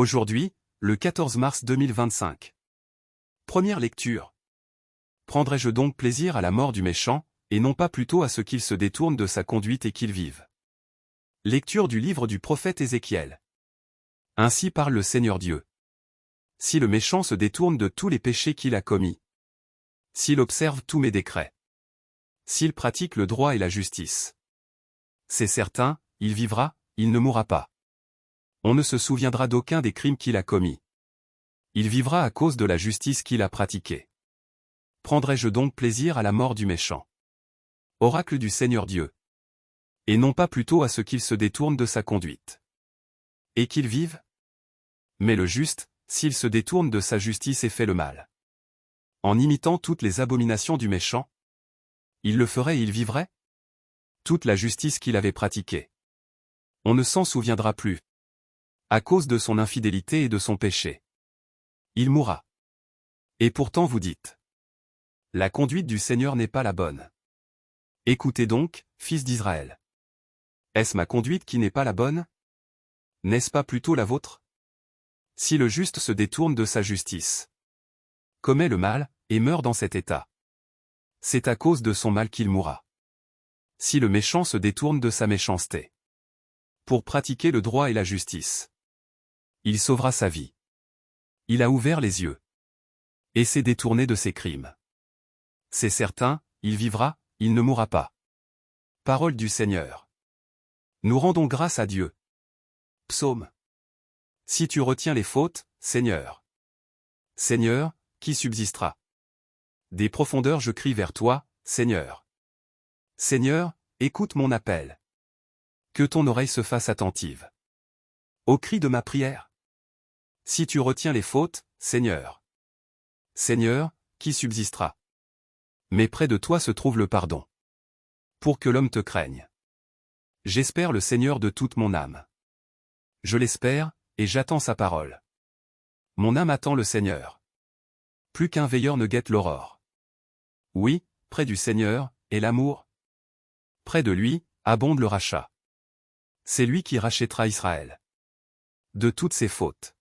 Aujourd'hui, le 14 mars 2025. Première lecture. Prendrai-je donc plaisir à la mort du méchant, et non pas plutôt à ce qu'il se détourne de sa conduite et qu'il vive? Lecture du livre du prophète Ézéchiel. Ainsi parle le Seigneur Dieu. Si le méchant se détourne de tous les péchés qu'il a commis, s'il observe tous mes décrets, s'il pratique le droit et la justice, c'est certain, il vivra, il ne mourra pas. On ne se souviendra d'aucun des crimes qu'il a commis. Il vivra à cause de la justice qu'il a pratiquée. Prendrai-je donc plaisir à la mort du méchant? Oracle du Seigneur Dieu. Et non pas plutôt à ce qu'il se détourne de sa conduite. Et qu'il vive? Mais le juste, s'il se détourne de sa justice et fait le mal, en imitant toutes les abominations du méchant, il le ferait et il vivrait? Toute la justice qu'il avait pratiquée, on ne s'en souviendra plus, à cause de son infidélité et de son péché. Il mourra. Et pourtant vous dites: la conduite du Seigneur n'est pas la bonne. Écoutez donc, fils d'Israël. Est-ce ma conduite qui n'est pas la bonne? N'est-ce pas plutôt la vôtre? Si le juste se détourne de sa justice, commet le mal, et meurt dans cet état, c'est à cause de son mal qu'il mourra. Si le méchant se détourne de sa méchanceté, pour pratiquer le droit et la justice, il sauvera sa vie. Il a ouvert les yeux, et s'est détourné de ses crimes. C'est certain, il vivra, il ne mourra pas. Parole du Seigneur. Nous rendons grâce à Dieu. Psaume. Si tu retiens les fautes, Seigneur. Seigneur, qui subsistera? Des profondeurs je crie vers toi, Seigneur. Seigneur, écoute mon appel. Que ton oreille se fasse attentive au cri de ma prière. Si tu retiens les fautes, Seigneur. Seigneur, qui subsistera? Mais près de toi se trouve le pardon, pour que l'homme te craigne. J'espère le Seigneur de toute mon âme. Je l'espère, et j'attends sa parole. Mon âme attend le Seigneur. Plus qu'un veilleur ne guette l'aurore. Oui, près du Seigneur, est l'amour. Près de lui, abonde le rachat. C'est lui qui rachètera Israël de toutes ses fautes.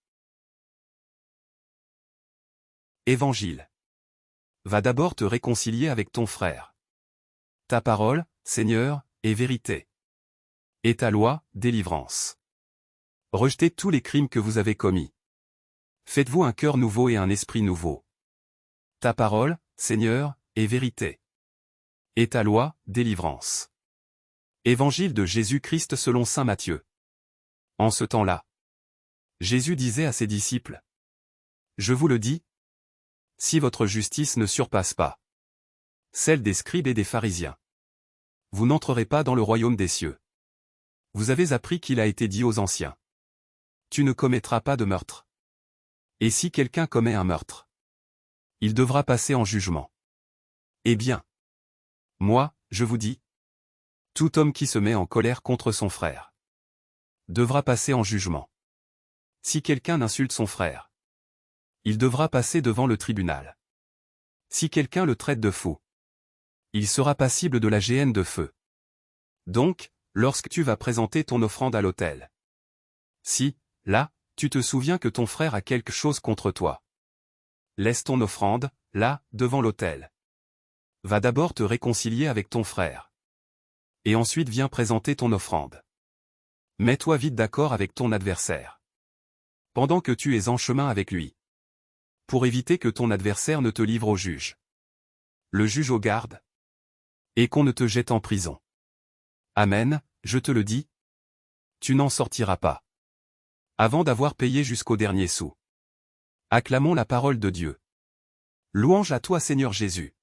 Évangile. Va d'abord te réconcilier avec ton frère. Ta parole, Seigneur, est vérité. Et ta loi, délivrance. Rejetez tous les crimes que vous avez commis. Faites-vous un cœur nouveau et un esprit nouveau. Ta parole, Seigneur, est vérité. Et ta loi, délivrance. Évangile de Jésus-Christ selon saint Matthieu. En ce temps-là, Jésus disait à ses disciples: je vous le dis, si votre justice ne surpasse pas celle des scribes et des pharisiens, vous n'entrerez pas dans le royaume des cieux. Vous avez appris qu'il a été dit aux anciens: tu ne commettras pas de meurtre. Et si quelqu'un commet un meurtre, il devra passer en jugement. Eh bien, moi, je vous dis, tout homme qui se met en colère contre son frère devra passer en jugement. Si quelqu'un insulte son frère, il devra passer devant le tribunal. Si quelqu'un le traite de fou, il sera passible de la géhenne de feu. Donc, lorsque tu vas présenter ton offrande à l'autel, si, là, tu te souviens que ton frère a quelque chose contre toi, laisse ton offrande, là, devant l'autel. Va d'abord te réconcilier avec ton frère. Et ensuite viens présenter ton offrande. Mets-toi vite d'accord avec ton adversaire, pendant que tu es en chemin avec lui, pour éviter que ton adversaire ne te livre au juge, le juge aux gardes, et qu'on ne te jette en prison. Amen, je te le dis, tu n'en sortiras pas avant d'avoir payé jusqu'au dernier sou. Acclamons la parole de Dieu. Louange à toi Seigneur Jésus.